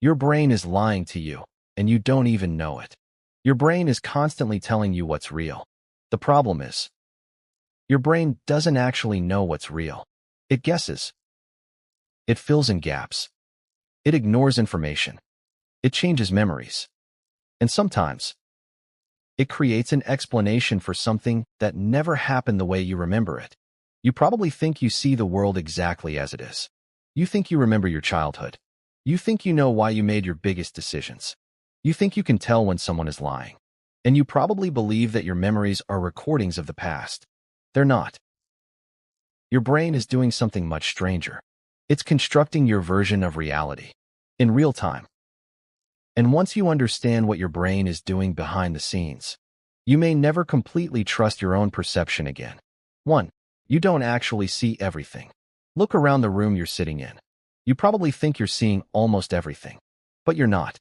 Your brain is lying to you, and you don't even know it. Your brain is constantly telling you what's real. The problem is, your brain doesn't actually know what's real. It guesses. It fills in gaps. It ignores information. It changes memories. And sometimes, it creates an explanation for something that never happened the way you remember it. You probably think you see the world exactly as it is. You think you remember your childhood. You think you know why you made your biggest decisions. You think you can tell when someone is lying. And you probably believe that your memories are recordings of the past. They're not. Your brain is doing something much stranger. It's constructing your version of reality in real time. And once you understand what your brain is doing behind the scenes, you may never completely trust your own perception again. 1. You don't actually see everything. Look around the room you're sitting in. You probably think you're seeing almost everything, but you're not.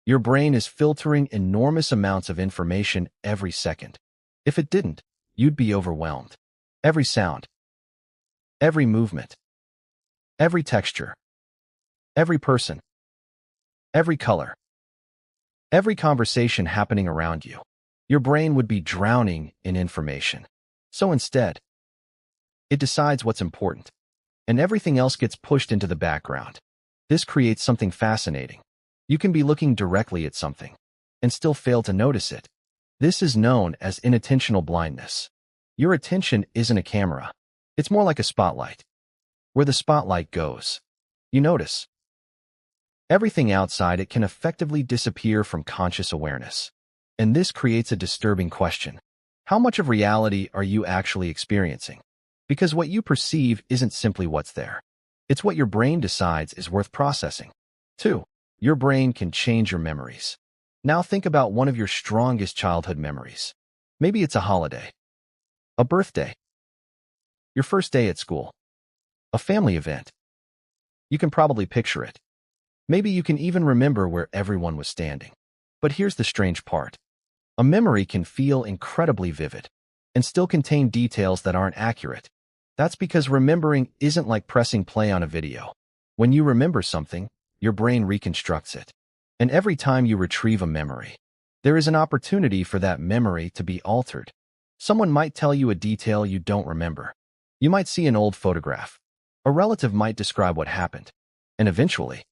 Your brain is filtering enormous amounts of information every second. If it didn't, you'd be overwhelmed. Every sound, every movement, every texture, every person, every color, every conversation happening around you. Your brain would be drowning in information. So instead, it decides what's important, and everything else gets pushed into the background. This creates something fascinating. You can be looking directly at something and still fail to notice it. This is known as inattentional blindness. Your attention isn't a camera. It's more like a spotlight. Where the spotlight goes, you notice. Everything outside it can effectively disappear from conscious awareness. And this creates a disturbing question. How much of reality are you actually experiencing? Because what you perceive isn't simply what's there. It's what your brain decides is worth processing. 2. Your brain can change your memories. Now think about one of your strongest childhood memories. Maybe it's a holiday, a birthday, your first day at school, a family event. You can probably picture it. Maybe you can even remember where everyone was standing. But here's the strange part. A memory can feel incredibly vivid and still contain details that aren't accurate. That's because remembering isn't like pressing play on a video. When you remember something, your brain reconstructs it. And every time you retrieve a memory, there is an opportunity for that memory to be altered. Someone might tell you a detail you don't remember. You might see an old photograph. A relative might describe what happened. And eventually,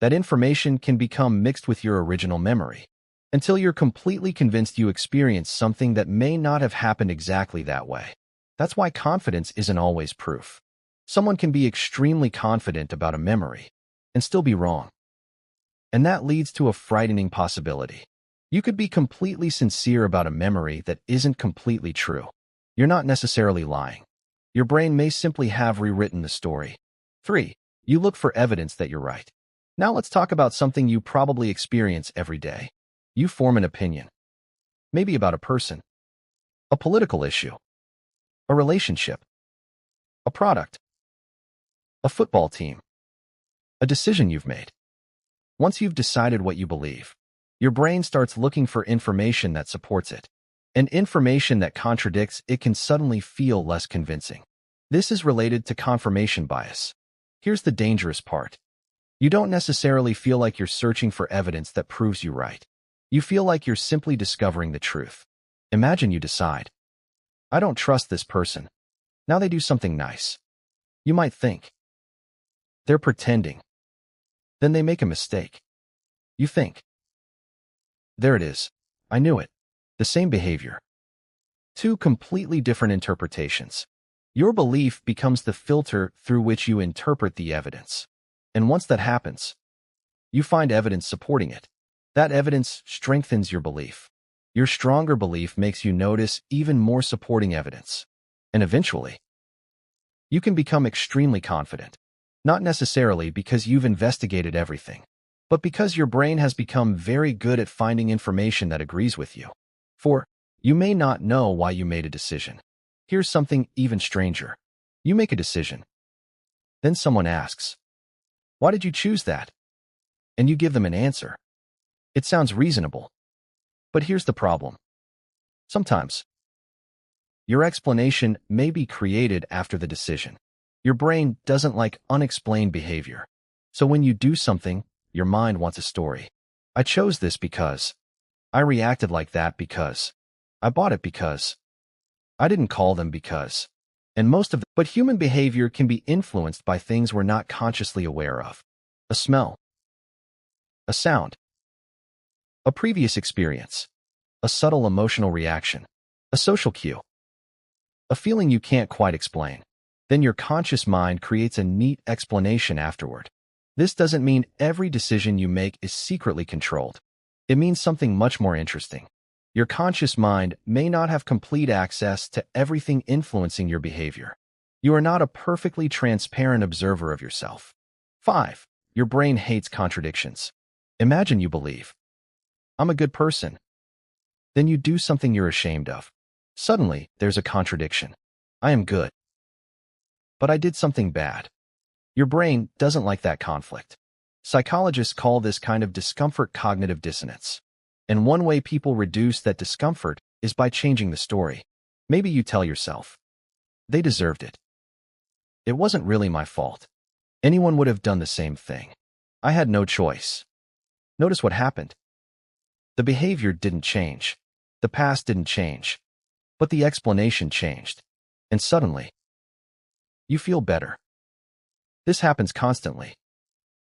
that information can become mixed with your original memory until you're completely convinced you experienced something that may not have happened exactly that way. That's why confidence isn't always proof. Someone can be extremely confident about a memory and still be wrong. And that leads to a frightening possibility. You could be completely sincere about a memory that isn't completely true. You're not necessarily lying. Your brain may simply have rewritten the story. 3. You look for evidence that you're right. Now let's talk about something you probably experience every day. You form an opinion. Maybe about a person, a political issue, a relationship, a product, a football team, a decision you've made. Once you've decided what you believe, your brain starts looking for information that supports it. And information that contradicts it can suddenly feel less convincing. This is related to confirmation bias. Here's the dangerous part. You don't necessarily feel like you're searching for evidence that proves you right. You feel like you're simply discovering the truth. Imagine you decide, I don't trust this person. Now they do something nice. You might think, they're pretending. Then they make a mistake. You think, there it is. I knew it. The same behavior. 2 completely different interpretations. Your belief becomes the filter through which you interpret the evidence. And once that happens, you find evidence supporting it. That evidence strengthens your belief. Your stronger belief makes you notice even more supporting evidence. And eventually, you can become extremely confident. Not necessarily because you've investigated everything, but because your brain has become very good at finding information that agrees with you. 4. You may not know why you made a decision. Here's something even stranger. You make a decision. Then someone asks, why did you choose that? And you give them an answer. It sounds reasonable. But here's the problem. Sometimes, your explanation may be created after the decision. Your brain doesn't like unexplained behavior. So when you do something, your mind wants a story. I chose this because. I reacted like that because. I bought it because. I didn't call them because. And but human behavior can be influenced by things we're not consciously aware of. A smell. A sound. A previous experience. A subtle emotional reaction. A social cue. A feeling you can't quite explain. Then your conscious mind creates a neat explanation afterward. This doesn't mean every decision you make is secretly controlled. It means something much more interesting. Your conscious mind may not have complete access to everything influencing your behavior. You are not a perfectly transparent observer of yourself. 5. Your brain hates contradictions. Imagine you believe, I'm a good person. Then you do something you're ashamed of. Suddenly, there's a contradiction. I am good, but I did something bad. Your brain doesn't like that conflict. Psychologists call this kind of discomfort cognitive dissonance. And one way people reduce that discomfort is by changing the story. Maybe you tell yourself, they deserved it. It wasn't really my fault. Anyone would have done the same thing. I had no choice. Notice what happened. The behavior didn't change. The past didn't change. But the explanation changed. And suddenly, you feel better. This happens constantly.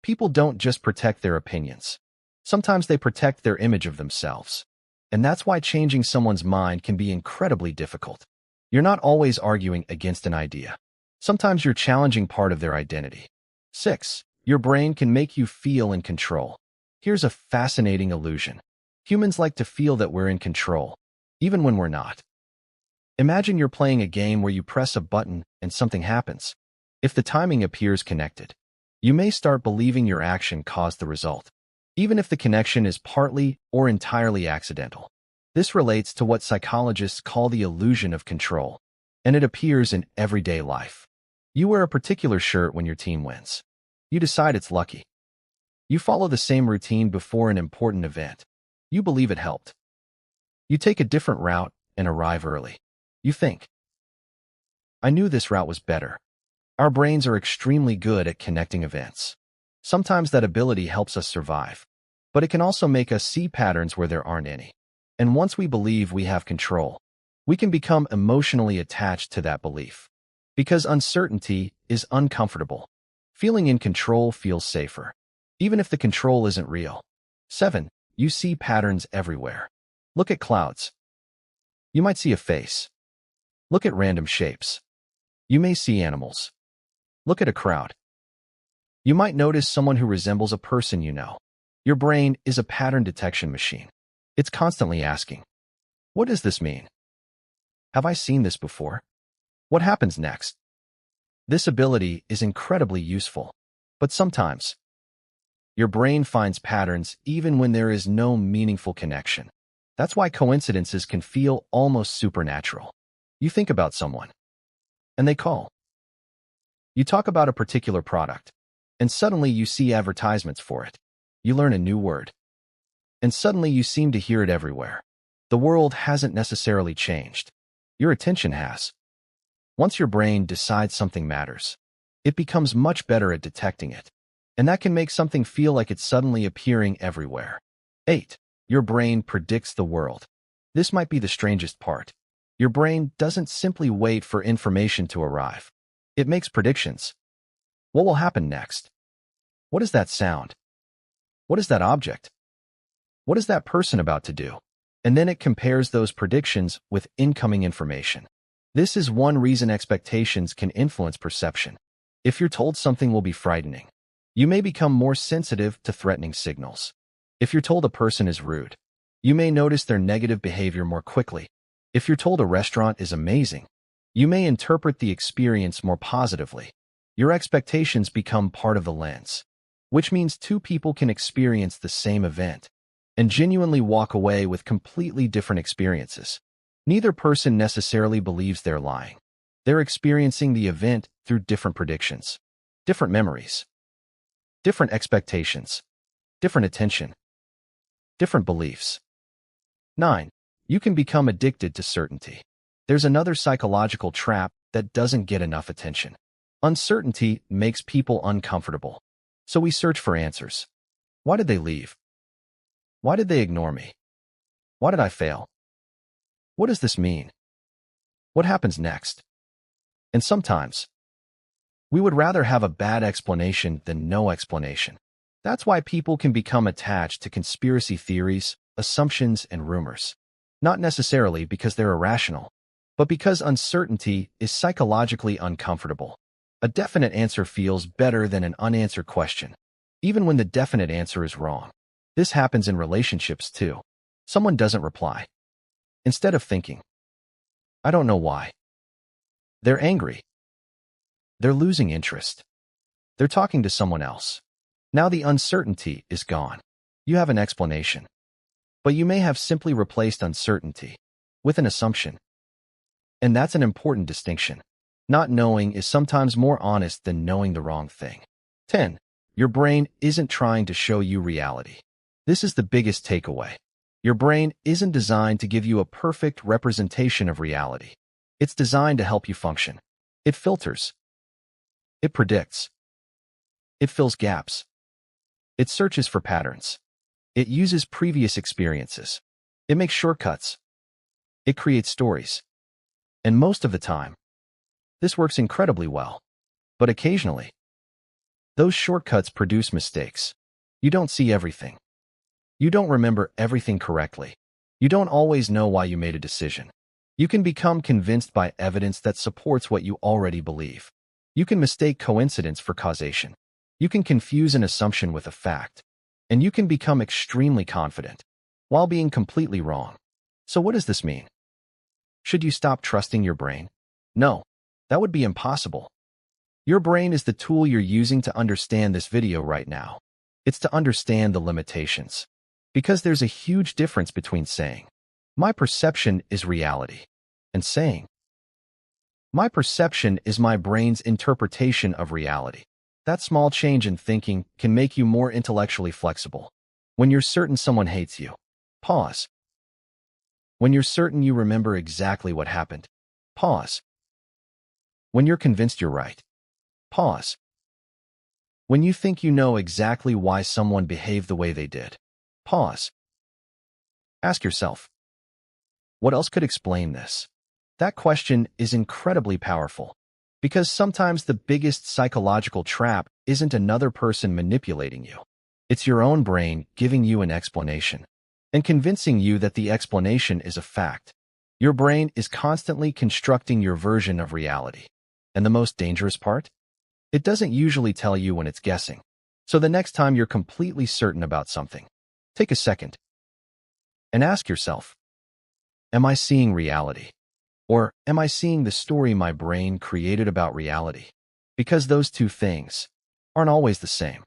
People don't just protect their opinions. Sometimes they protect their image of themselves. And that's why changing someone's mind can be incredibly difficult. You're not always arguing against an idea. Sometimes you're challenging part of their identity. 6. Your brain can make you feel in control. Here's a fascinating illusion. Humans like to feel that we're in control, even when we're not. Imagine you're playing a game where you press a button and something happens. If the timing appears connected, you may start believing your action caused the result, even if the connection is partly or entirely accidental. This relates to what psychologists call the illusion of control, and it appears in everyday life. You wear a particular shirt when your team wins. You decide it's lucky. You follow the same routine before an important event. You believe it helped. You take a different route and arrive early. You think, I knew this route was better. Our brains are extremely good at connecting events. Sometimes that ability helps us survive, but it can also make us see patterns where there aren't any. And once we believe we have control, we can become emotionally attached to that belief. Because uncertainty is uncomfortable. Feeling in control feels safer, even if the control isn't real. 7. You see patterns everywhere. Look at clouds. You might see a face. Look at random shapes. You may see animals. Look at a crowd. You might notice someone who resembles a person you know. Your brain is a pattern detection machine. It's constantly asking, what does this mean? Have I seen this before? What happens next? This ability is incredibly useful, but sometimes your brain finds patterns even when there is no meaningful connection. That's why coincidences can feel almost supernatural. You think about someone, and they call. You talk about a particular product, and suddenly you see advertisements for it. You learn a new word, and suddenly you seem to hear it everywhere. The world hasn't necessarily changed. Your attention has. Once your brain decides something matters, it becomes much better at detecting it, and that can make something feel like it's suddenly appearing everywhere. 8. Your brain predicts the world. This might be the strangest part. Your brain doesn't simply wait for information to arrive. It makes predictions. What will happen next? What is that sound? What is that object? What is that person about to do? And then it compares those predictions with incoming information. This is one reason expectations can influence perception. If you're told something will be frightening, you may become more sensitive to threatening signals. If you're told a person is rude, you may notice their negative behavior more quickly. If you're told a restaurant is amazing, you may interpret the experience more positively. Your expectations become part of the lens, which means two people can experience the same event and genuinely walk away with completely different experiences. Neither person necessarily believes they're lying. They're experiencing the event through different predictions, different memories, different expectations, different attention, different beliefs. 9. You can become addicted to certainty. There's another psychological trap that doesn't get enough attention. Uncertainty makes people uncomfortable. So we search for answers. Why did they leave? Why did they ignore me? Why did I fail? What does this mean? What happens next? And sometimes, we would rather have a bad explanation than no explanation. That's why people can become attached to conspiracy theories, assumptions, and rumors. Not necessarily because they're irrational, but because uncertainty is psychologically uncomfortable. A definite answer feels better than an unanswered question, even when the definite answer is wrong. This happens in relationships too. Someone doesn't reply. Instead of thinking, I don't know why. They're angry. They're losing interest. They're talking to someone else. Now the uncertainty is gone. You have an explanation. But you may have simply replaced uncertainty with an assumption. And that's an important distinction. Not knowing is sometimes more honest than knowing the wrong thing. 10. Your brain isn't trying to show you reality. This is the biggest takeaway. Your brain isn't designed to give you a perfect representation of reality. It's designed to help you function. It filters. It predicts. It fills gaps. It searches for patterns. It uses previous experiences. It makes shortcuts. It creates stories. And most of the time, this works incredibly well. But occasionally, those shortcuts produce mistakes. You don't see everything. You don't remember everything correctly. You don't always know why you made a decision. You can become convinced by evidence that supports what you already believe. You can mistake coincidence for causation. You can confuse an assumption with a fact. And you can become extremely confident while being completely wrong. So what does this mean? Should you stop trusting your brain? No, that would be impossible. Your brain is the tool you're using to understand this video right now. It's to understand the limitations. Because there's a huge difference between saying, my perception is reality, and saying, my perception is my brain's interpretation of reality. That small change in thinking can make you more intellectually flexible. When you're certain someone hates you, pause. When you're certain you remember exactly what happened, pause. When you're convinced you're right, pause. When you think you know exactly why someone behaved the way they did, pause. Ask yourself, what else could explain this? That question is incredibly powerful. Because sometimes the biggest psychological trap isn't another person manipulating you. It's your own brain giving you an explanation and convincing you that the explanation is a fact. Your brain is constantly constructing your version of reality. And the most dangerous part? It doesn't usually tell you when it's guessing. So the next time you're completely certain about something, take a second and ask yourself, am I seeing reality? Or am I seeing the story my brain created about reality? Because those two things aren't always the same.